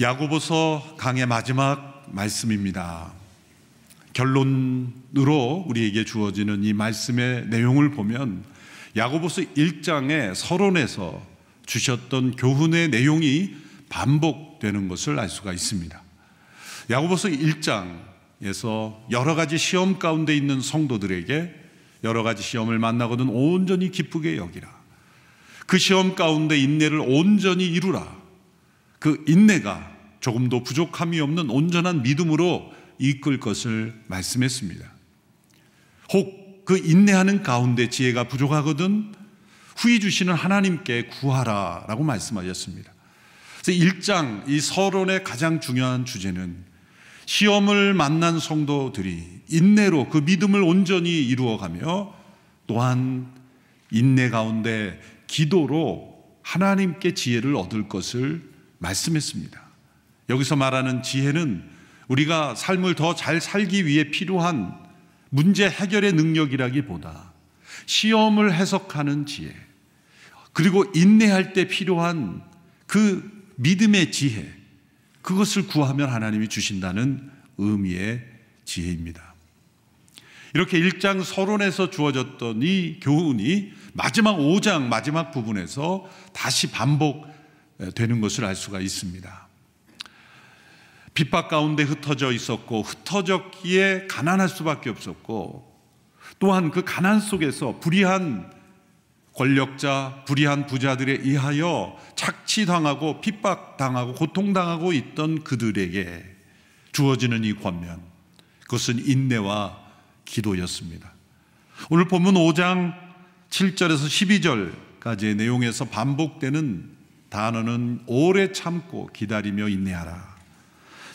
야고보서 강의 마지막 말씀입니다. 결론으로 우리에게 주어지는 이 말씀의 내용을 보면 야고보서 1장의 서론에서 주셨던 교훈의 내용이 반복되는 것을 알 수가 있습니다. 야고보서 1장에서 여러 가지 시험 가운데 있는 성도들에게 여러 가지 시험을 만나거든 온전히 기쁘게 여기라. 그 시험 가운데 인내를 온전히 이루라. 그 인내가 조금도 부족함이 없는 온전한 믿음으로 이끌 것을 말씀했습니다. 혹 그 인내하는 가운데 지혜가 부족하거든 후히 주시는 하나님께 구하라 라고 말씀하셨습니다. 그래서 1장 이 서론의 가장 중요한 주제는 시험을 만난 성도들이 인내로 그 믿음을 온전히 이루어가며 또한 인내 가운데 기도로 하나님께 지혜를 얻을 것을 말씀했습니다. 여기서 말하는 지혜는 우리가 삶을 더 잘 살기 위해 필요한 문제 해결의 능력이라기보다 시험을 해석하는 지혜, 그리고 인내할 때 필요한 그 믿음의 지혜, 그것을 구하면 하나님이 주신다는 의미의 지혜입니다. 이렇게 1장 서론에서 주어졌던 이 교훈이 마지막 5장 마지막 부분에서 다시 반복되는 것을 알 수가 있습니다. 핍박 가운데 흩어져 있었고 흩어졌기에 가난할 수밖에 없었고, 또한 그 가난 속에서 불의한 권력자, 불의한 부자들에 의하여 착취당하고 핍박당하고 고통당하고 있던 그들에게 주어지는 이 권면, 그것은 인내와 기도였습니다. 오늘 본문 5장 7절에서 12절까지의 내용에서 반복되는 단어는 오래 참고 기다리며 인내하라.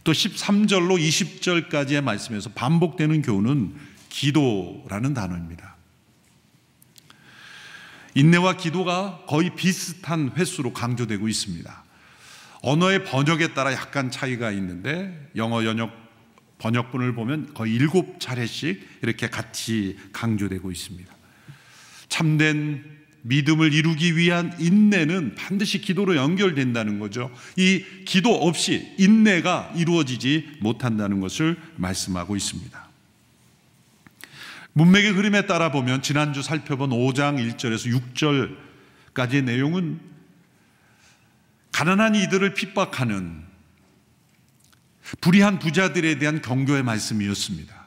또 13절로 20절까지의 말씀에서 반복되는 교훈은 기도라는 단어입니다. 인내와 기도가 거의 비슷한 횟수로 강조되고 있습니다. 언어의 번역에 따라 약간 차이가 있는데 영어 번역본을 보면 거의 7차례씩 이렇게 같이 강조되고 있습니다. 참된 믿음을 이루기 위한 인내는 반드시 기도로 연결된다는 거죠. 이 기도 없이 인내가 이루어지지 못한다는 것을 말씀하고 있습니다. 문맥의 흐름에 따라 보면 지난주 살펴본 5장 1절에서 6절까지의 내용은 가난한 이들을 핍박하는 불의한 부자들에 대한 경고의 말씀이었습니다.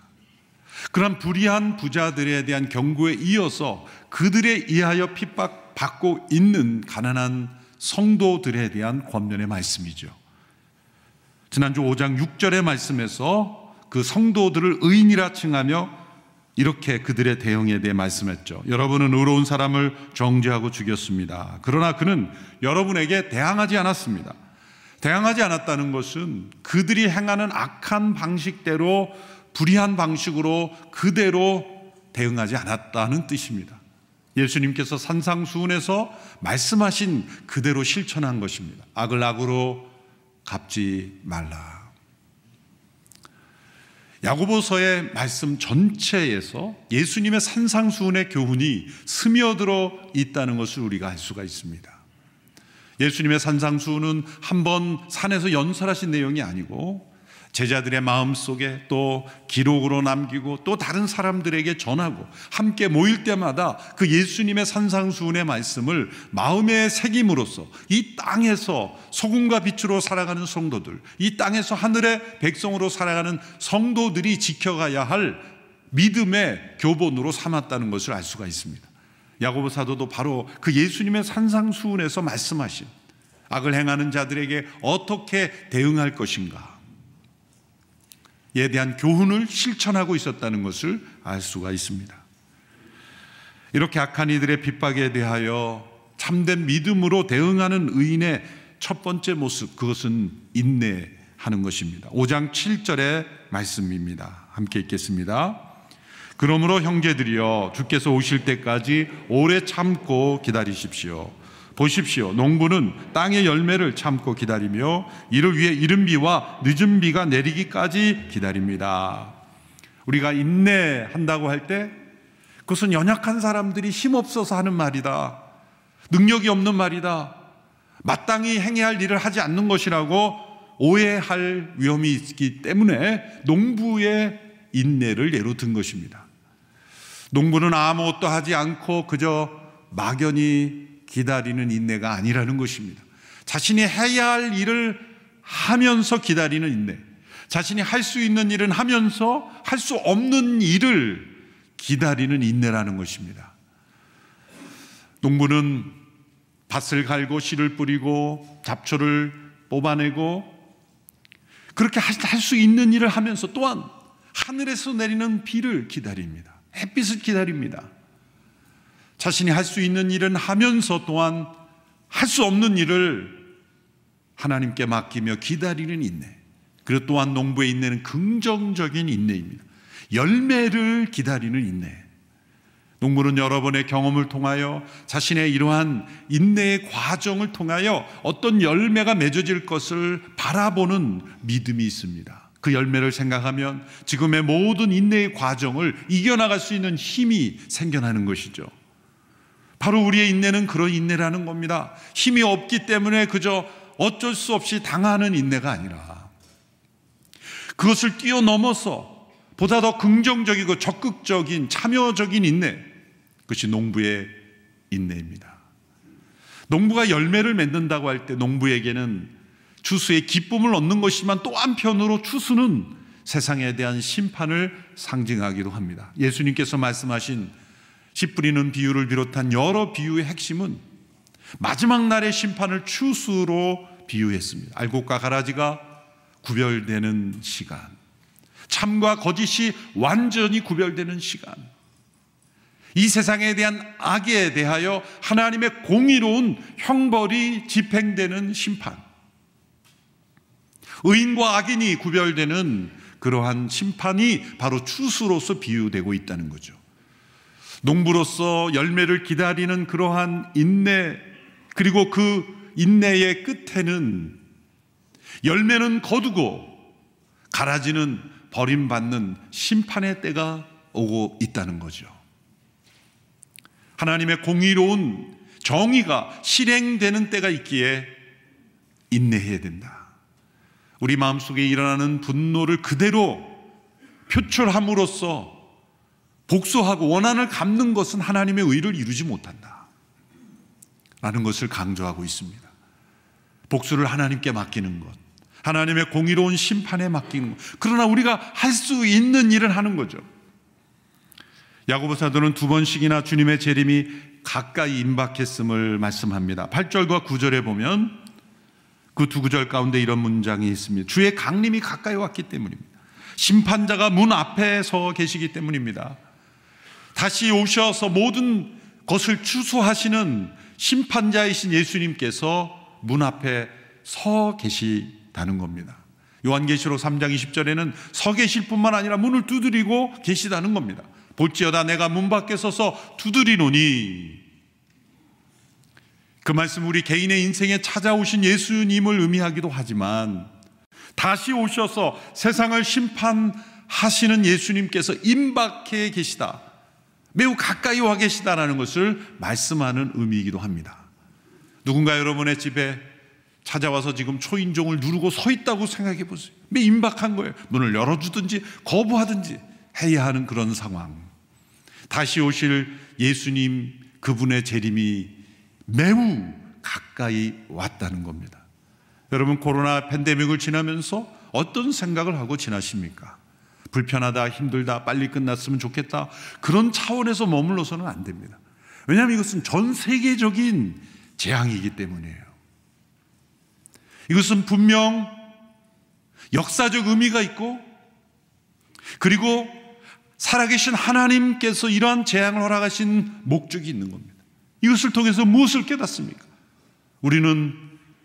그런 불의한 부자들에 대한 경고에 이어서 그들에 의하여 핍박받고 있는 가난한 성도들에 대한 권면의 말씀이죠. 지난주 5장 6절의 말씀에서 그 성도들을 의인이라 칭하며 이렇게 그들의 대응에 대해 말씀했죠. 여러분은 의로운 사람을 정죄하고 죽였습니다. 그러나 그는 여러분에게 대항하지 않았습니다. 대항하지 않았다는 것은 그들이 행하는 악한 방식대로, 불의한 방식으로 그대로 대응하지 않았다는 뜻입니다. 예수님께서 산상수훈에서 말씀하신 그대로 실천한 것입니다. 악을 악으로 갚지 말라. 야고보서의 말씀 전체에서 예수님의 산상수훈의 교훈이 스며들어 있다는 것을 우리가 알 수가 있습니다. 예수님의 산상수훈은 한번 산에서 연설하신 내용이 아니고 제자들의 마음속에 또 기록으로 남기고 또 다른 사람들에게 전하고 함께 모일 때마다 그 예수님의 산상수훈의 말씀을 마음에 새김으로써 이 땅에서 소금과 빛으로 살아가는 성도들, 이 땅에서 하늘의 백성으로 살아가는 성도들이 지켜가야 할 믿음의 교본으로 삼았다는 것을 알 수가 있습니다. 야고보 사도도 바로 그 예수님의 산상수훈에서 말씀하신 악을 행하는 자들에게 어떻게 대응할 것인가 에 대한 교훈을 실천하고 있었다는 것을 알 수가 있습니다. 이렇게 악한 이들의 핍박에 대하여 참된 믿음으로 대응하는 의인의 첫 번째 모습, 그것은 인내하는 것입니다. 5장 7절의 말씀입니다. 함께 읽겠습니다. 그러므로 형제들이여 주께서 오실 때까지 오래 참고 기다리십시오. 보십시오. 농부는 땅의 열매를 참고 기다리며 이를 위해 이른 비와 늦은 비가 내리기까지 기다립니다. 우리가 인내한다고 할 때 그것은 연약한 사람들이 힘없어서 하는 말이다, 능력이 없는 말이다, 마땅히 행해야 할 일을 하지 않는 것이라고 오해할 위험이 있기 때문에 농부의 인내를 예로 든 것입니다. 농부는 아무것도 하지 않고 그저 막연히 기다리는 인내가 아니라는 것입니다. 자신이 해야 할 일을 하면서 기다리는 인내, 자신이 할 수 있는 일은 하면서 할 수 없는 일을 기다리는 인내라는 것입니다. 농부는 밭을 갈고 씨를 뿌리고 잡초를 뽑아내고 그렇게 할 수 있는 일을 하면서 또한 하늘에서 내리는 비를 기다립니다. 햇빛을 기다립니다. 자신이 할 수 있는 일은 하면서 또한 할 수 없는 일을 하나님께 맡기며 기다리는 인내. 그리고 또한 농부의 인내는 긍정적인 인내입니다. 열매를 기다리는 인내. 농부는 여러 번의 경험을 통하여 자신의 이러한 인내의 과정을 통하여 어떤 열매가 맺어질 것을 바라보는 믿음이 있습니다. 그 열매를 생각하면 지금의 모든 인내의 과정을 이겨나갈 수 있는 힘이 생겨나는 것이죠. 바로 우리의 인내는 그런 인내라는 겁니다. 힘이 없기 때문에 그저 어쩔 수 없이 당하는 인내가 아니라 그것을 뛰어넘어서 보다 더 긍정적이고 적극적인 참여적인 인내, 그것이 농부의 인내입니다. 농부가 열매를 맺는다고 할 때 농부에게는 추수의 기쁨을 얻는 것이지만 또 한편으로 추수는 세상에 대한 심판을 상징하기도 합니다. 예수님께서 말씀하신 씨 뿌리는 비유를 비롯한 여러 비유의 핵심은 마지막 날의 심판을 추수로 비유했습니다. 알곡과 가라지가 구별되는 시간, 참과 거짓이 완전히 구별되는 시간, 이 세상에 대한 악에 대하여 하나님의 공의로운 형벌이 집행되는 심판, 의인과 악인이 구별되는 그러한 심판이 바로 추수로서 비유되고 있다는 거죠. 농부로서 열매를 기다리는 그러한 인내, 그리고 그 인내의 끝에는 열매는 거두고 가라지는 버림받는 심판의 때가 오고 있다는 거죠. 하나님의 공의로운 정의가 실행되는 때가 있기에 인내해야 된다. 우리 마음속에 일어나는 분노를 그대로 표출함으로써 복수하고 원한을 갚는 것은 하나님의 의를 이루지 못한다 라는 것을 강조하고 있습니다. 복수를 하나님께 맡기는 것, 하나님의 공의로운 심판에 맡기는 것, 그러나 우리가 할 수 있는 일을 하는 거죠. 야고보 사도는 2번씩이나 주님의 재림이 가까이 임박했음을 말씀합니다. 8절과 9절에 보면 그 두 구절 가운데 이런 문장이 있습니다. 주의 강림이 가까이 왔기 때문입니다. 심판자가 문 앞에 서 계시기 때문입니다. 다시 오셔서 모든 것을 추수하시는 심판자이신 예수님께서 문 앞에 서 계시다는 겁니다. 요한계시록 3장 20절에는 서 계실 뿐만 아니라 문을 두드리고 계시다는 겁니다. 볼지어다 내가 문 밖에 서서 두드리노니, 그 말씀 우리 개인의 인생에 찾아오신 예수님을 의미하기도 하지만 다시 오셔서 세상을 심판하시는 예수님께서 임박해 계시다, 매우 가까이 와 계시다라는 것을 말씀하는 의미이기도 합니다. 누군가 여러분의 집에 찾아와서 지금 초인종을 누르고 서 있다고 생각해 보세요. 매 임박한 거예요. 문을 열어주든지 거부하든지 해야 하는 그런 상황. 다시 오실 예수님, 그분의 재림이 매우 가까이 왔다는 겁니다. 여러분, 코로나 팬데믹을 지나면서 어떤 생각을 하고 지나십니까? 불편하다, 힘들다, 빨리 끝났으면 좋겠다, 그런 차원에서 머물러서는 안 됩니다. 왜냐하면 이것은 전 세계적인 재앙이기 때문이에요. 이것은 분명 역사적 의미가 있고, 그리고 살아계신 하나님께서 이러한 재앙을 허락하신 목적이 있는 겁니다. 이것을 통해서 무엇을 깨닫습니까? 우리는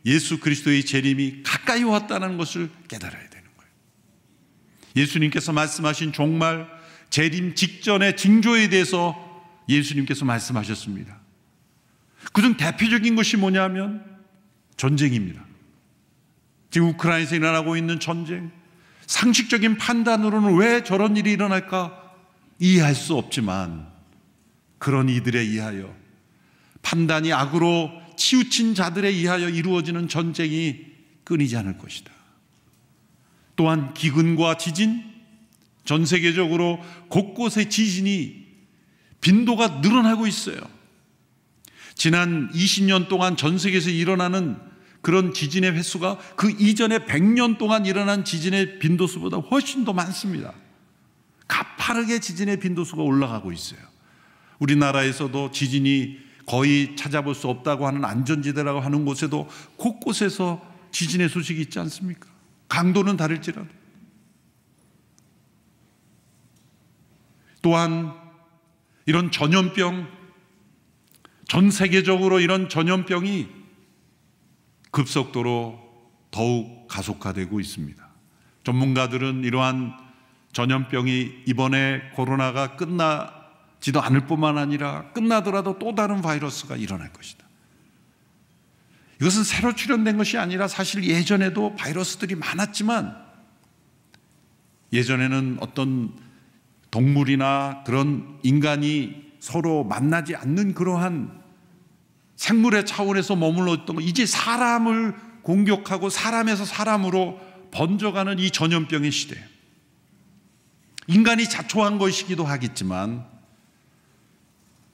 예수 그리스도의 재림이 가까이 왔다는 것을 깨달아야 되는 거예요. 예수님께서 말씀하신 종말, 재림 직전의 징조에 대해서 예수님께서 말씀하셨습니다. 그중 대표적인 것이 뭐냐면 전쟁입니다. 지금 우크라이나에서 일어나고 있는 전쟁, 상식적인 판단으로는 왜 저런 일이 일어날까 이해할 수 없지만 그런 이들에 의하여, 판단이 악으로 치우친 자들에 의하여 이루어지는 전쟁이 끊이지 않을 것이다. 또한 기근과 지진, 전 세계적으로 곳곳에 지진이 빈도가 늘어나고 있어요. 지난 20년 동안 전 세계에서 일어나는 그런 지진의 횟수가 그 이전에 100년 동안 일어난 지진의 빈도수보다 훨씬 더 많습니다. 가파르게 지진의 빈도수가 올라가고 있어요. 우리나라에서도 지진이 거의 찾아볼 수 없다고 하는 안전지대라고 하는 곳에도 곳곳에서 지진의 소식이 있지 않습니까? 강도는 다를지라도. 또한 이런 전염병, 전 세계적으로 이런 전염병이 급속도로 더욱 가속화되고 있습니다. 전문가들은 이러한 전염병이 이번에 코로나가 끝나지도 않을 뿐만 아니라 끝나더라도 또 다른 바이러스가 일어날 것이다. 이것은 새로 출현된 것이 아니라 사실 예전에도 바이러스들이 많았지만 예전에는 어떤 동물이나 그런 인간이 서로 만나지 않는 그러한 생물의 차원에서 머물러 있던 거, 이제 사람을 공격하고 사람에서 사람으로 번져가는 이 전염병의 시대. 인간이 자초한 것이기도 하겠지만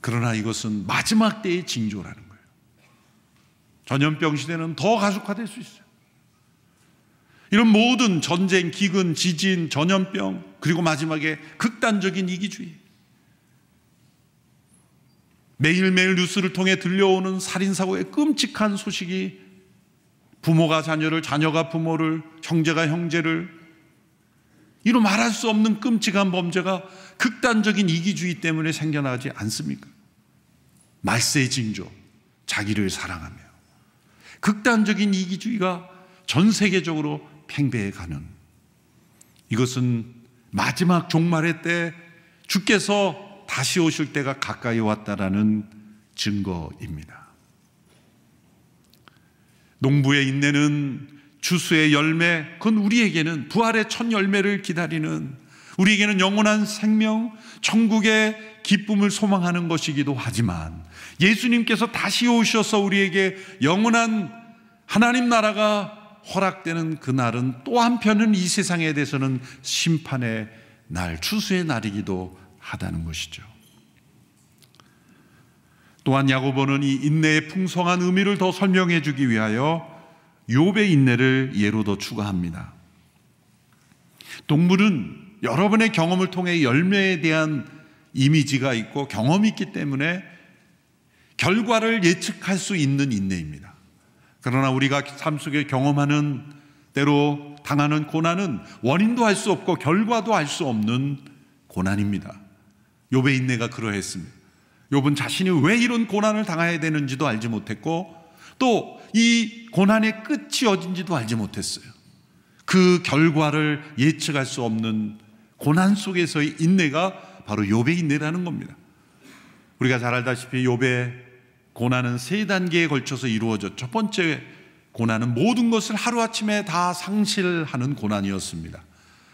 그러나 이것은 마지막 때의 징조라는 거예요. 전염병 시대는 더 가속화될 수 있어요. 이런 모든 전쟁, 기근, 지진, 전염병, 그리고 마지막에 극단적인 이기주의, 매일매일 뉴스를 통해 들려오는 살인사고의 끔찍한 소식이 부모가 자녀를, 자녀가 부모를, 형제가 형제를, 이로 말할 수 없는 끔찍한 범죄가 극단적인 이기주의 때문에 생겨나지 않습니까? 말세의 징조, 자기를 사랑하며 극단적인 이기주의가 전 세계적으로 팽배해가는, 이것은 마지막 종말의 때 주께서 다시 오실 때가 가까이 왔다라는 증거입니다. 농부의 인내는 주수의 열매, 그건 우리에게는 부활의 첫 열매를 기다리는, 우리에게는 영원한 생명, 천국의 기쁨을 소망하는 것이기도 하지만 예수님께서 다시 오셔서 우리에게 영원한 하나님 나라가 허락되는 그날은 또 한편은 이 세상에 대해서는 심판의 날, 추수의 날이기도 하다는 것이죠. 또한 야고보는 이 인내의 풍성한 의미를 더 설명해 주기 위하여 욥의 인내를 예로 더 추가합니다. 동물은 여러분의 경험을 통해 열매에 대한 이미지가 있고 경험이 있기 때문에 결과를 예측할 수 있는 인내입니다. 그러나 우리가 삶 속에 경험하는, 때로 당하는 고난은 원인도 알 수 없고 결과도 알 수 없는 고난입니다. 욥의 인내가 그러했습니다. 욥은 자신이 왜 이런 고난을 당해야 되는지도 알지 못했고 또 이 고난의 끝이 어딘지도 알지 못했어요. 그 결과를 예측할 수 없는 고난 속에서의 인내가 바로 욥의 인내라는 겁니다. 우리가 잘 알다시피 욥의 고난은 세 단계에 걸쳐서 이루어졌죠. 첫 번째 고난은 모든 것을 하루아침에 다 상실하는 고난이었습니다.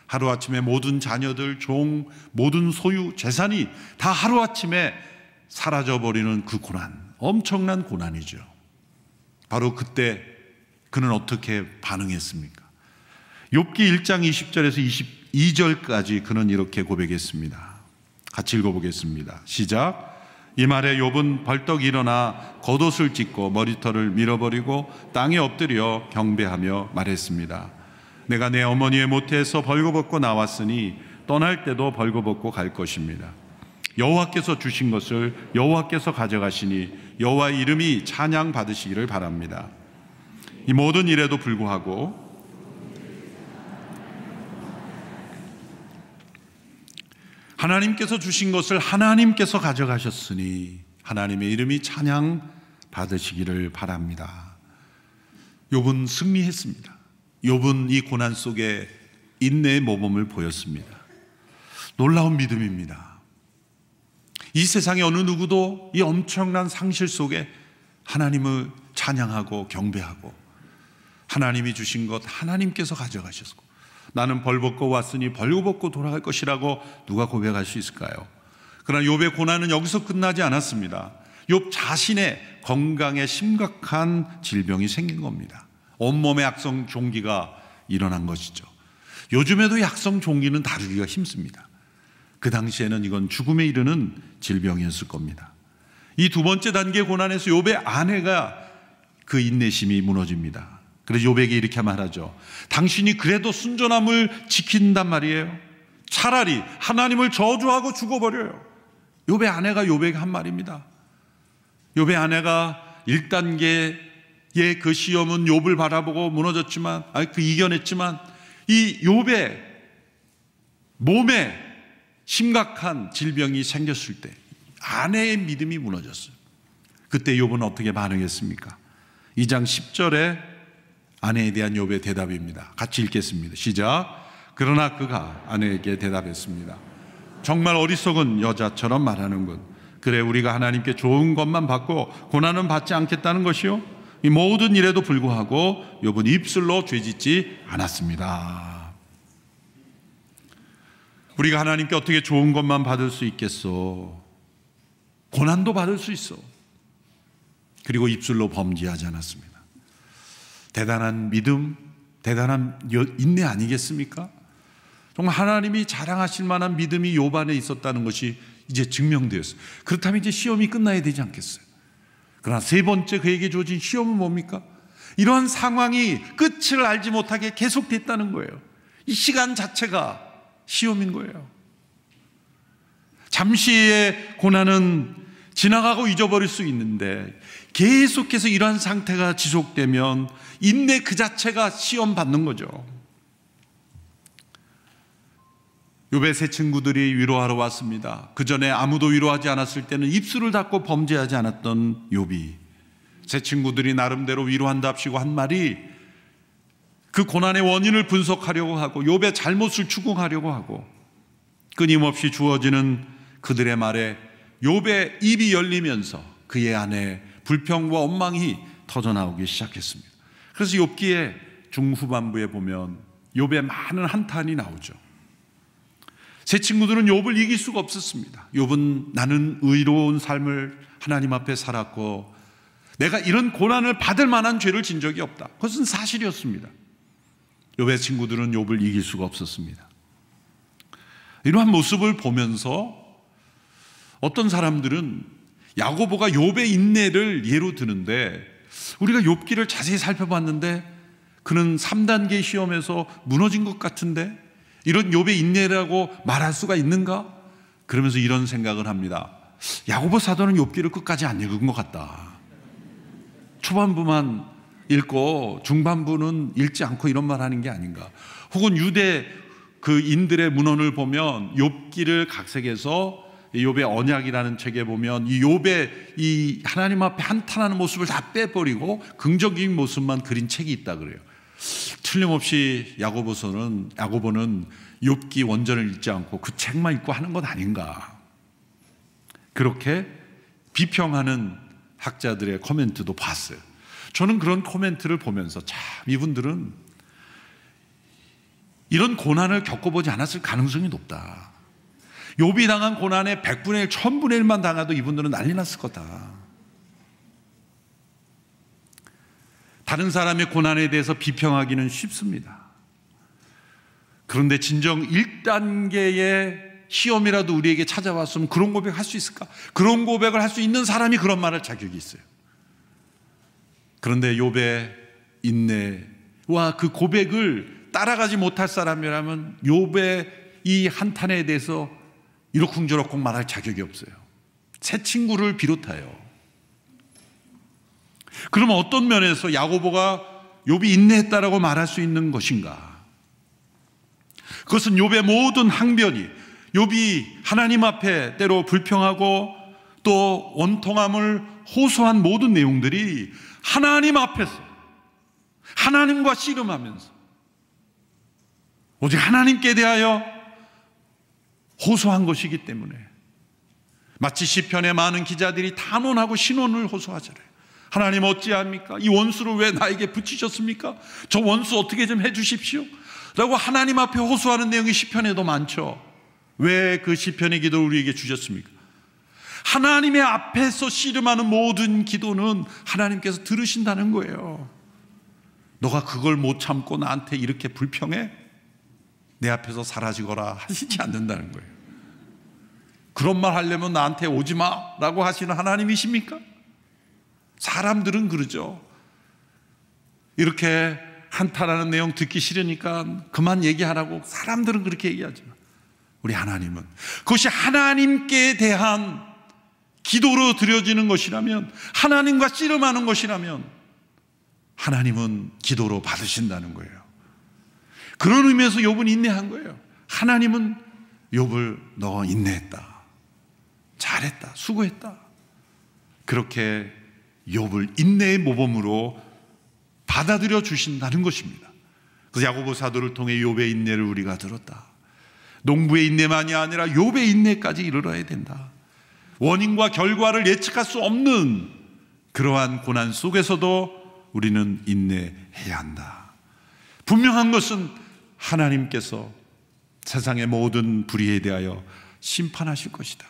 하루아침에 모든 자녀들, 종, 모든 소유, 재산이 다 하루아침에 사라져버리는 그 고난, 엄청난 고난이죠. 바로 그때 그는 어떻게 반응했습니까? 욥기 1장 20절에서 22절까지 그는 이렇게 고백했습니다. 같이 읽어보겠습니다. 시작. 이 말에 욥은 벌떡 일어나 겉옷을 찢고 머리털을 밀어버리고 땅에 엎드려 경배하며 말했습니다. 내가 내 어머니의 모태에서 벌거벗고 나왔으니 떠날 때도 벌거벗고 갈 것입니다. 여호와께서 주신 것을 여호와께서 가져가시니 여호와의 이름이 찬양 받으시기를 바랍니다. 이 모든 일에도 불구하고 하나님께서 주신 것을 하나님께서 가져가셨으니 하나님의 이름이 찬양 받으시기를 바랍니다. 욥은 승리했습니다. 욥은 이 고난 속에 인내의 모범을 보였습니다. 놀라운 믿음입니다. 이 세상의 어느 누구도 이 엄청난 상실 속에 하나님을 찬양하고 경배하고 하나님이 주신 것 하나님께서 가져가셨고 나는 벌벗고 왔으니 벌거벗고 돌아갈 것이라고 누가 고백할 수 있을까요? 그러나 욥의 고난은 여기서 끝나지 않았습니다. 욥 자신의 건강에 심각한 질병이 생긴 겁니다. 온몸에 악성 종기가 일어난 것이죠. 요즘에도 약성 종기는 다루기가 힘듭니다. 그 당시에는 이건 죽음에 이르는 질병이었을 겁니다. 이 두 번째 단계 고난에서 욥의 아내가 그 인내심이 무너집니다. 그래서 욥에게 이렇게 말하죠. 당신이 그래도 순전함을 지킨단 말이에요. 차라리 하나님을 저주하고 죽어버려요. 욥의 아내가 욥에게 한 말입니다. 욥의 아내가 1단계의 그 시험은 욥을 바라보고 무너졌지만, 이겨냈지만 이 욥의 몸에 심각한 질병이 생겼을 때 아내의 믿음이 무너졌어요. 그때 욥은 어떻게 반응했습니까? 2장 10절에 아내에 대한 욥의 대답입니다. 같이 읽겠습니다. 시작. 그러나 그가 아내에게 대답했습니다. 정말 어리석은 여자처럼 말하는군. 그래, 우리가 하나님께 좋은 것만 받고 고난은 받지 않겠다는 것이요, 이 모든 일에도 불구하고 욥은 입술로 죄짓지 않았습니다. 우리가 하나님께 어떻게 좋은 것만 받을 수 있겠어? 고난도 받을 수 있어. 그리고 입술로 범죄하지 않았습니다. 대단한 믿음, 대단한 인내 아니겠습니까? 정말 하나님이 자랑하실 만한 믿음이 욥 안에 있었다는 것이 이제 증명되었어요. 그렇다면 이제 시험이 끝나야 되지 않겠어요? 그러나 세 번째 그에게 주어진 시험은 뭡니까? 이러한 상황이 끝을 알지 못하게 계속됐다는 거예요. 이 시간 자체가 시험인 거예요. 잠시의 고난은 지나가고 잊어버릴 수 있는데 계속해서 이러한 상태가 지속되면 인내 그 자체가 시험 받는 거죠. 욥의 세 친구들이 위로하러 왔습니다. 그 전에 아무도 위로하지 않았을 때는 입술을 닫고 범죄하지 않았던 욥이, 세 친구들이 나름대로 위로한답시고 한 말이 그 고난의 원인을 분석하려고 하고 욥의 잘못을 추궁하려고 하고, 끊임없이 주어지는 그들의 말에 욥의 입이 열리면서 그의 안에 불평과 원망이 터져나오기 시작했습니다. 그래서 욥기의 중후반부에 보면 욥의 많은 한탄이 나오죠. 세 친구들은 욥을 이길 수가 없었습니다. 욥은 나는 의로운 삶을 하나님 앞에 살았고 내가 이런 고난을 받을 만한 죄를 진 적이 없다. 그것은 사실이었습니다. 욥의 친구들은 욥을 이길 수가 없었습니다. 이러한 모습을 보면서 어떤 사람들은 야고보가 욥의 인내를 예로 드는데, 우리가 욥기를 자세히 살펴봤는데 그는 3단계 시험에서 무너진 것 같은데 이런 욥의 인내라고 말할 수가 있는가? 그러면서 이런 생각을 합니다. 야고보 사도는 욥기를 끝까지 안 읽은 것 같다. 초반부만 읽고 중반부는 읽지 않고 이런 말 하는 게 아닌가. 혹은 유대 그 인들의 문헌을 보면 욥기를 각색해서 욥의 언약이라는 책에 보면 이 욥의 이 하나님 앞에 한탄하는 모습을 다 빼버리고 긍정적인 모습만 그린 책이 있다 그래요. 틀림없이 야고보는 욥기 원전을 읽지 않고 그 책만 읽고 하는 것 아닌가. 그렇게 비평하는 학자들의 코멘트도 봤어요. 저는 그런 코멘트를 보면서 참 이분들은 이런 고난을 겪어보지 않았을 가능성이 높다. 욥이 당한 고난의 100분의 1, 1000분의 1만 당해도 이분들은 난리 났을 거다. 다른 사람의 고난에 대해서 비평하기는 쉽습니다. 그런데 진정 1단계의 시험이라도 우리에게 찾아왔으면 그런 고백을 할 수 있을까? 그런 고백을 할 수 있는 사람이 그런 말할 자격이 있어요. 그런데 욥의 인내와 그 고백을 따라가지 못할 사람이라면 욥의 이 한탄에 대해서 이러쿵저러쿵 말할 자격이 없어요. 새 친구를 비롯하여. 그러면 어떤 면에서 야고보가 욥이 인내했다라고 말할 수 있는 것인가? 그것은 욥의 모든 항변이, 욥이 하나님 앞에 때로 불평하고 또 원통함을 호소한 모든 내용들이 하나님 앞에서 하나님과 씨름하면서 오직 하나님께 대하여 호소한 것이기 때문에, 마치 시편의 많은 기자들이 탄원하고 신원을 호소하잖아요. 하나님 어찌합니까? 이 원수를 왜 나에게 붙이셨습니까? 저 원수 어떻게 좀 해주십시오 라고 하나님 앞에 호소하는 내용이 시편에도 많죠. 왜 그 시편의 기도를 우리에게 주셨습니까? 하나님의 앞에서 씨름하는 모든 기도는 하나님께서 들으신다는 거예요. 너가 그걸 못 참고 나한테 이렇게 불평해? 내 앞에서 사라지거라 하시지 않는다는 거예요. 그런 말 하려면 나한테 오지 마라고 하시는 하나님이십니까? 사람들은 그러죠. 이렇게 한탄하는 내용 듣기 싫으니까 그만 얘기하라고 사람들은 그렇게 얘기하죠. 우리 하나님은 그것이 하나님께 대한 기도로 드려지는 것이라면, 하나님과 씨름하는 것이라면 하나님은 기도로 받으신다는 거예요. 그런 의미에서 욥은 인내한 거예요. 하나님은 욥을 너 인내했다, 잘했다, 수고했다, 그렇게 욥을 인내의 모범으로 받아들여 주신다는 것입니다. 그래서 야고보 사도를 통해 욥의 인내를 우리가 들었다. 농부의 인내만이 아니라 욥의 인내까지 이르러야 된다. 원인과 결과를 예측할 수 없는 그러한 고난 속에서도 우리는 인내해야 한다. 분명한 것은 하나님께서 세상의 모든 불의에 대하여 심판하실 것이다.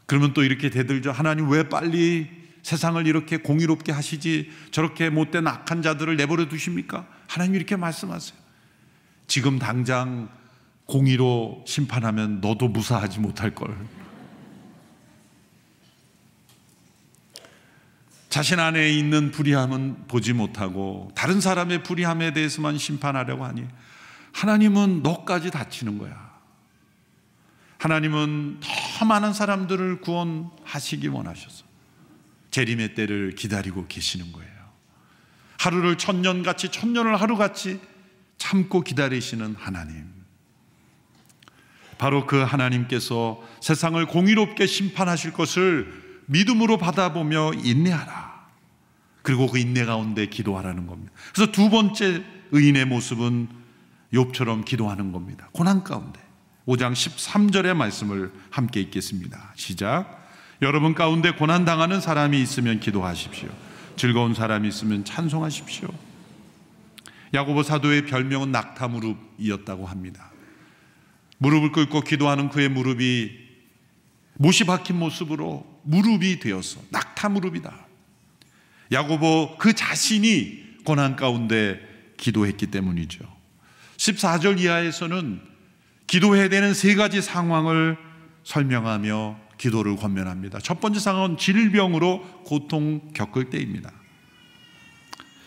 그러면 또 이렇게 대들죠. 하나님 왜 빨리 세상을 이렇게 공의롭게 하시지 저렇게 못된 악한 자들을 내버려 두십니까? 하나님 이렇게 말씀하세요. 지금 당장 공의로 심판하면 너도 무사하지 못할 걸. 자신 안에 있는 불의함은 보지 못하고 다른 사람의 불의함에 대해서만 심판하려고 하니 하나님은 너까지 다치는 거야. 하나님은 더 많은 사람들을 구원하시기 원하셔서 재림의 때를 기다리고 계시는 거예요. 하루를 천년같이, 천년을 하루같이 참고 기다리시는 하나님, 바로 그 하나님께서 세상을 공의롭게 심판하실 것을 믿음으로 받아보며 인내하라. 그리고 그 인내 가운데 기도하라는 겁니다. 그래서 두 번째 의인의 모습은 욥처럼 기도하는 겁니다. 고난 가운데. 5장 13절의 말씀을 함께 읽겠습니다. 시작. 여러분 가운데 고난당하는 사람이 있으면 기도하십시오. 즐거운 사람이 있으면 찬송하십시오. 야고보 사도의 별명은 낙타 무릎이었다고 합니다. 무릎을 꿇고 기도하는 그의 무릎이 못이 박힌 모습으로 무릎이 되어서 낙타 무릎이다. 야고보 그 자신이 고난 가운데 기도했기 때문이죠. 14절 이하에서는 기도해야 되는 세 가지 상황을 설명하며 기도를 권면합니다. 첫 번째 상황은 질병으로 고통 겪을 때입니다.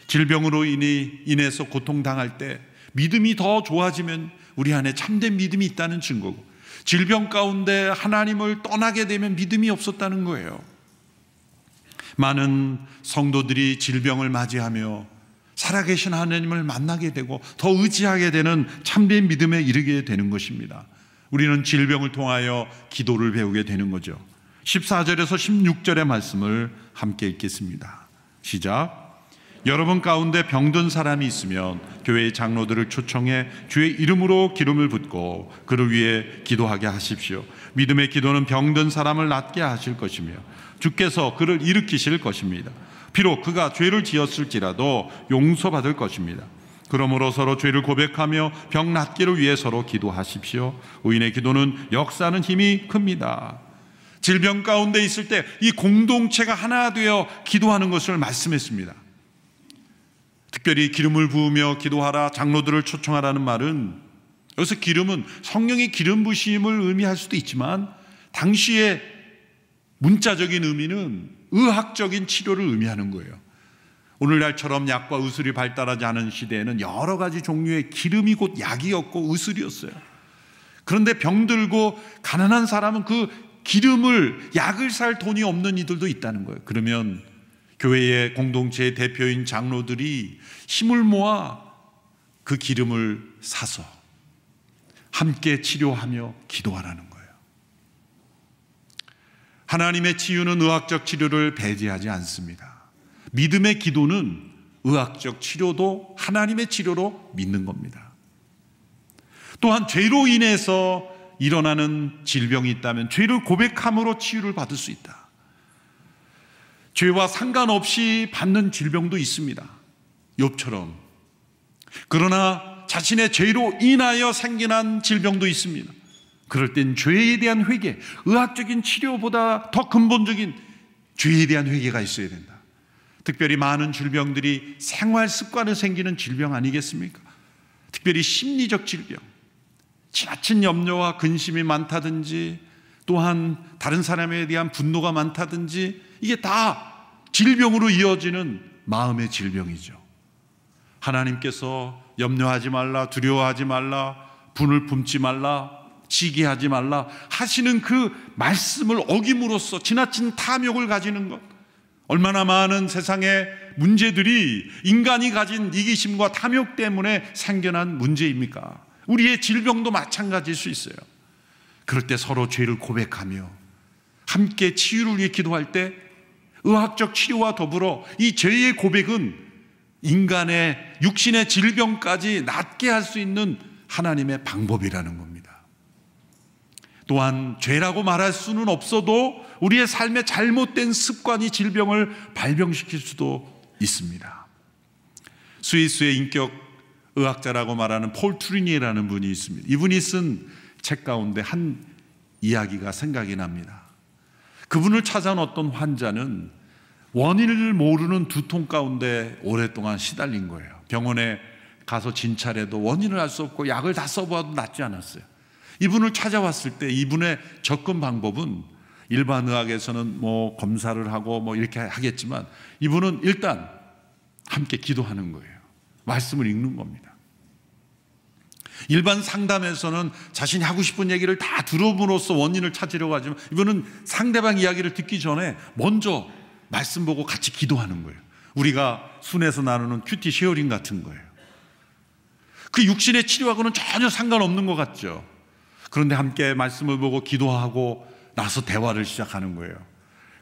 질병으로 인해서 고통당할 때 믿음이 더 좋아지면 우리 안에 참된 믿음이 있다는 증거고, 질병 가운데 하나님을 떠나게 되면 믿음이 없었다는 거예요. 많은 성도들이 질병을 맞이하며 살아계신 하나님을 만나게 되고 더 의지하게 되는 참된 믿음에 이르게 되는 것입니다. 우리는 질병을 통하여 기도를 배우게 되는 거죠. 14절에서 16절의 말씀을 함께 읽겠습니다. 시작. 여러분 가운데 병든 사람이 있으면 교회의 장로들을 초청해 주의 이름으로 기름을 붓고 그를 위해 기도하게 하십시오. 믿음의 기도는 병든 사람을 낫게 하실 것이며 주께서 그를 일으키실 것입니다. 비록 그가 죄를 지었을지라도 용서받을 것입니다. 그러므로 서로 죄를 고백하며 병 낫기를 위해 서로 기도하십시오. 의인의 기도는 역사하는 힘이 큽니다. 질병 가운데 있을 때 이 공동체가 하나 되어 기도하는 것을 말씀했습니다. 특별히 기름을 부으며 기도하라, 장로들을 초청하라는 말은, 여기서 기름은 성령의 기름 부심을 의미할 수도 있지만 당시의 문자적인 의미는 의학적인 치료를 의미하는 거예요. 오늘날처럼 약과 의술이 발달하지 않은 시대에는 여러 가지 종류의 기름이 곧 약이었고 의술이었어요. 그런데 병들고 가난한 사람은 그 기름을, 약을 살 돈이 없는 이들도 있다는 거예요. 그러면 교회의 공동체의 대표인 장로들이 힘을 모아 그 기름을 사서 함께 치료하며 기도하라는 거예요. 하나님의 치유는 의학적 치료를 배제하지 않습니다. 믿음의 기도는 의학적 치료도 하나님의 치료로 믿는 겁니다. 또한 죄로 인해서 일어나는 질병이 있다면 죄를 고백함으로 치유를 받을 수 있다. 죄와 상관없이 받는 질병도 있습니다. 욥처럼. 그러나 자신의 죄로 인하여 생겨난 질병도 있습니다. 그럴 땐 죄에 대한 회개, 의학적인 치료보다 더 근본적인 죄에 대한 회개가 있어야 된다. 특별히 많은 질병들이 생활 습관에 생기는 질병 아니겠습니까? 특별히 심리적 질병, 지나친 염려와 근심이 많다든지, 또한 다른 사람에 대한 분노가 많다든지, 이게 다 질병으로 이어지는 마음의 질병이죠. 하나님께서 염려하지 말라, 두려워하지 말라, 분을 품지 말라, 시기하지 말라 하시는 그 말씀을 어김으로써 지나친 탐욕을 가지는 것, 얼마나 많은 세상의 문제들이 인간이 가진 이기심과 탐욕 때문에 생겨난 문제입니까? 우리의 질병도 마찬가지일 수 있어요. 그럴 때 서로 죄를 고백하며 함께 치유를 위해 기도할 때 의학적 치료와 더불어 이 죄의 고백은 인간의 육신의 질병까지 낫게 할 수 있는 하나님의 방법이라는 겁니다. 또한 죄라고 말할 수는 없어도 우리의 삶의 잘못된 습관이 질병을 발병시킬 수도 있습니다. 스위스의 인격 의학자라고 말하는 폴 트루니에라는 분이 있습니다. 이분이 쓴 책 가운데 한 이야기가 생각이 납니다. 그분을 찾아온 어떤 환자는 원인을 모르는 두통 가운데 오랫동안 시달린 거예요. 병원에 가서 진찰해도 원인을 알 수 없고 약을 다 써봐도 낫지 않았어요. 이분을 찾아왔을 때 이분의 접근 방법은 일반 의학에서는 뭐 검사를 하고 뭐 이렇게 하겠지만 이분은 일단 함께 기도하는 거예요. 말씀을 읽는 겁니다. 일반 상담에서는 자신이 하고 싶은 얘기를 다 들어봄으로써 원인을 찾으려고 하지만 이분은 상대방 이야기를 듣기 전에 먼저 말씀 보고 같이 기도하는 거예요. 우리가 순에서 나누는 큐티 쉐어링 같은 거예요. 그 육신의 치료하고는 전혀 상관없는 것 같죠. 그런데 함께 말씀을 보고 기도하고 나서 대화를 시작하는 거예요.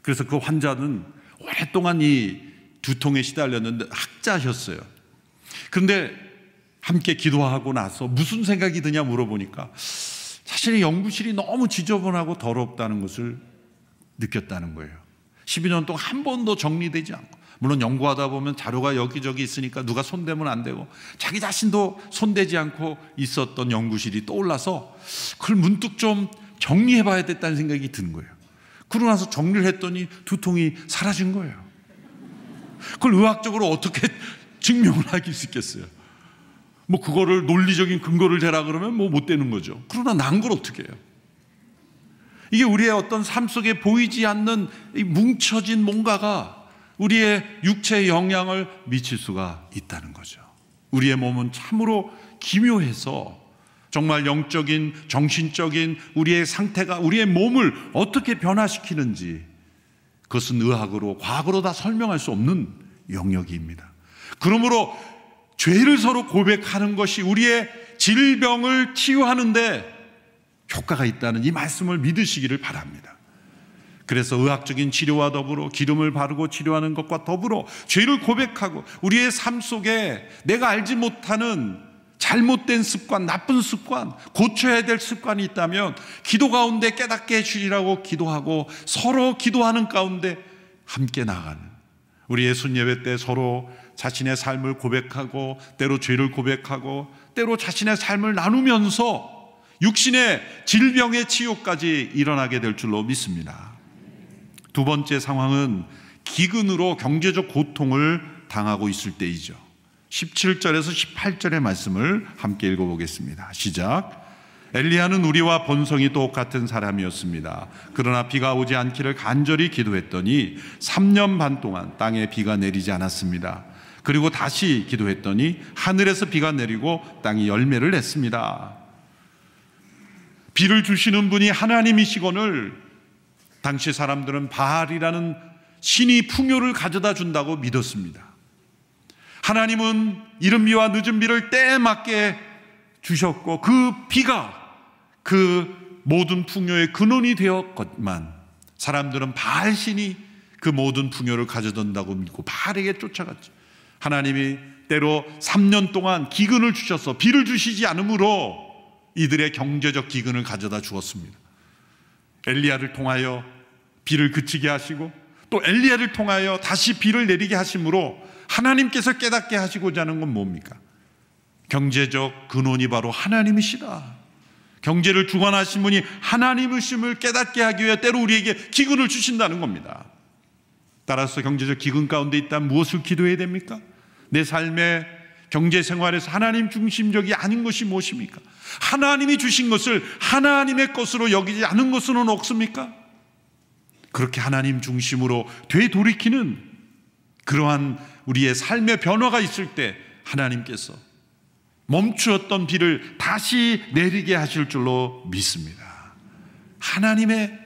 그래서 그 환자는 오랫동안 이 두통에 시달렸는데 학자셨어요. 그런데 함께 기도하고 나서 무슨 생각이 드냐 물어보니까 자신의 연구실이 너무 지저분하고 더럽다는 것을 느꼈다는 거예요. 12년 동안 한 번도 정리되지 않고, 물론 연구하다 보면 자료가 여기저기 있으니까 누가 손대면 안 되고 자기 자신도 손대지 않고 있었던 연구실이 떠올라서 그걸 문득 좀 정리해 봐야 됐다는 생각이 드는 거예요. 그러고 나서 정리를 했더니 두통이 사라진 거예요. 그걸 의학적으로 어떻게 증명을 할 수 있겠어요? 뭐 그거를 논리적인 근거를 대라 그러면 뭐 못 되는 거죠. 그러나 난 걸 어떻게 해요? 이게 우리의 어떤 삶 속에 보이지 않는 이 뭉쳐진 뭔가가 우리의 육체에 영향을 미칠 수가 있다는 거죠. 우리의 몸은 참으로 기묘해서 정말 영적인, 정신적인 우리의 상태가 우리의 몸을 어떻게 변화시키는지 그것은 의학으로, 과학으로 다 설명할 수 없는 영역입니다. 그러므로 죄를 서로 고백하는 것이 우리의 질병을 치유하는데 효과가 있다는 이 말씀을 믿으시기를 바랍니다. 그래서 의학적인 치료와 더불어 기름을 바르고 치료하는 것과 더불어 죄를 고백하고 우리의 삶 속에 내가 알지 못하는 잘못된 습관, 나쁜 습관, 고쳐야 될 습관이 있다면 기도 가운데 깨닫게 해주시라고 기도하고 서로 기도하는 가운데 함께 나가는, 우리 예순 예배 때 서로 자신의 삶을 고백하고 때로 죄를 고백하고 때로 자신의 삶을 나누면서 육신의 질병의 치유까지 일어나게 될 줄로 믿습니다. 두 번째 상황은 기근으로 경제적 고통을 당하고 있을 때이죠. 17절에서 18절의 말씀을 함께 읽어보겠습니다. 시작. 엘리야는 우리와 본성이 똑같은 사람이었습니다. 그러나 비가 오지 않기를 간절히 기도했더니 3년 반 동안 땅에 비가 내리지 않았습니다. 그리고 다시 기도했더니 하늘에서 비가 내리고 땅이 열매를 냈습니다. 비를 주시는 분이 하나님이시거늘 당시 사람들은 바알이라는 신이 풍요를 가져다 준다고 믿었습니다. 하나님은 이른 비와 늦은 비를 때에 맞게 주셨고 그 비가 그 모든 풍요의 근원이 되었건만 사람들은 바알 신이 그 모든 풍요를 가져다준다고 믿고 바알에게 쫓아갔죠. 하나님이 때로 3년 동안 기근을 주셔서 비를 주시지 않으므로 이들의 경제적 기근을 가져다 주었습니다. 엘리야를 통하여 비를 그치게 하시고 또 엘리야를 통하여 다시 비를 내리게 하심으로 하나님께서 깨닫게 하시고자 하는 건 뭡니까? 경제적 근원이 바로 하나님이시다. 경제를 주관하신 분이 하나님이심을 깨닫게 하기 위해 때로 우리에게 기근을 주신다는 겁니다. 따라서 경제적 기근 가운데 있다면 무엇을 기도해야 됩니까? 내 삶에 경제 생활에서 하나님 중심적이 아닌 것이 무엇입니까? 하나님이 주신 것을 하나님의 것으로 여기지 않은 것은 없습니까? 그렇게 하나님 중심으로 되돌이키는 그러한 우리의 삶의 변화가 있을 때 하나님께서 멈추었던 비를 다시 내리게 하실 줄로 믿습니다. 하나님의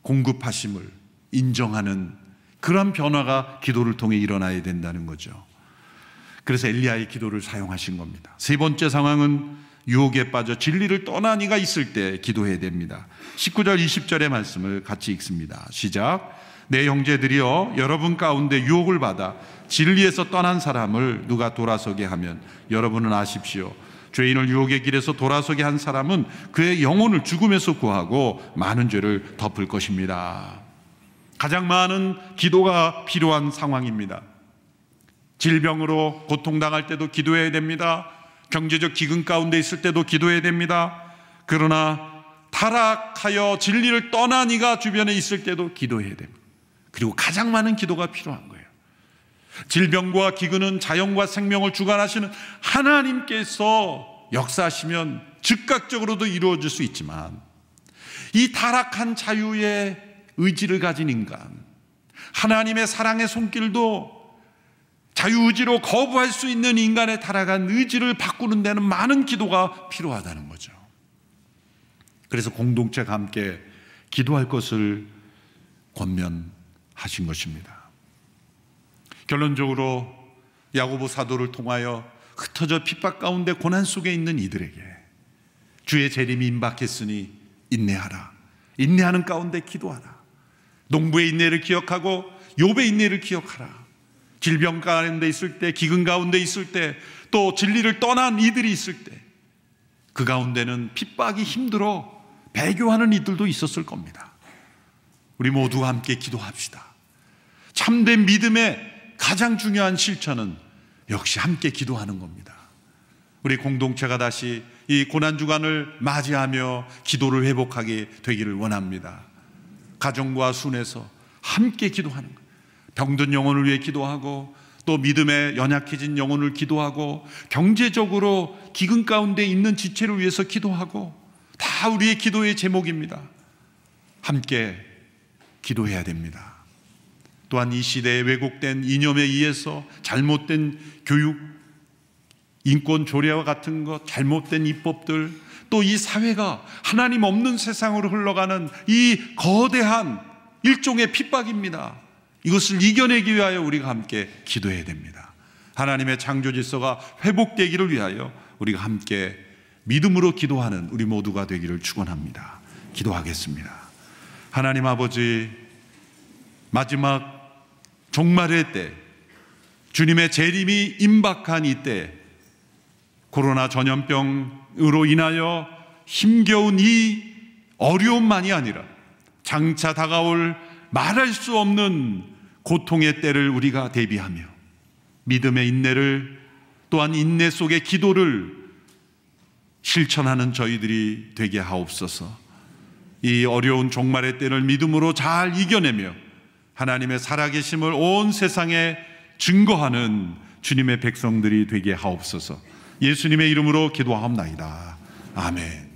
공급하심을 인정하는 그런 변화가 기도를 통해 일어나야 된다는 거죠. 그래서 엘리야의 기도를 사용하신 겁니다. 세 번째 상황은 유혹에 빠져 진리를 떠난 이가 있을 때 기도해야 됩니다. 19절 20절의 말씀을 같이 읽습니다. 시작. 내 형제들이여, 여러분 가운데 유혹을 받아 진리에서 떠난 사람을 누가 돌아서게 하면 여러분은 아십시오. 죄인을 유혹의 길에서 돌아서게 한 사람은 그의 영혼을 죽음에서 구하고 많은 죄를 덮을 것입니다. 가장 많은 기도가 필요한 상황입니다. 질병으로 고통당할 때도 기도해야 됩니다. 경제적 기근 가운데 있을 때도 기도해야 됩니다. 그러나 타락하여 진리를 떠난 이가 주변에 있을 때도 기도해야 됩니다. 그리고 가장 많은 기도가 필요한 거예요. 질병과 기근은 자연과 생명을 주관하시는 하나님께서 역사하시면 즉각적으로도 이루어질 수 있지만, 이 타락한 자유의 의지를 가진 인간, 하나님의 사랑의 손길도 자유의지로 거부할 수 있는 인간의 타락한 의지를 바꾸는 데는 많은 기도가 필요하다는 거죠. 그래서 공동체가 함께 기도할 것을 권면하신 것입니다. 결론적으로 야고보 사도를 통하여 흩어져 핍박 가운데 고난 속에 있는 이들에게 주의 재림이 임박했으니 인내하라. 인내하는 가운데 기도하라. 농부의 인내를 기억하고 욥의 인내를 기억하라. 질병 가운데 있을 때, 기근 가운데 있을 때, 또 진리를 떠난 이들이 있을 때, 그 가운데는 핍박이 힘들어 배교하는 이들도 있었을 겁니다. 우리 모두 함께 기도합시다. 참된 믿음의 가장 중요한 실천은 역시 함께 기도하는 겁니다. 우리 공동체가 다시 이 고난주간을 맞이하며 기도를 회복하게 되기를 원합니다. 가정과 순에서 함께 기도하는 것, 병든 영혼을 위해 기도하고, 또 믿음에 연약해진 영혼을 기도하고, 경제적으로 기근 가운데 있는 지체를 위해서 기도하고, 다 우리의 기도의 제목입니다. 함께 기도해야 됩니다. 또한 이 시대에 왜곡된 이념에 의해서 잘못된 교육, 인권 조례와 같은 것, 잘못된 입법들, 또 이 사회가 하나님 없는 세상으로 흘러가는 이 거대한 일종의 핍박입니다. 이것을 이겨내기 위하여 우리가 함께 기도해야 됩니다. 하나님의 창조 질서가 회복되기를 위하여 우리가 함께 믿음으로 기도하는 우리 모두가 되기를 축원합니다. 기도하겠습니다. 하나님 아버지, 마지막 종말의 때, 주님의 재림이 임박한 이때, 코로나 전염병으로 인하여 힘겨운 이 어려움만이 아니라 장차 다가올 말할 수 없는 고통의 때를 우리가 대비하며 믿음의 인내를, 또한 인내 속의 기도를 실천하는 저희들이 되게 하옵소서. 이 어려운 종말의 때를 믿음으로 잘 이겨내며 하나님의 살아계심을 온 세상에 증거하는 주님의 백성들이 되게 하옵소서. 예수님의 이름으로 기도하옵나이다. 아멘.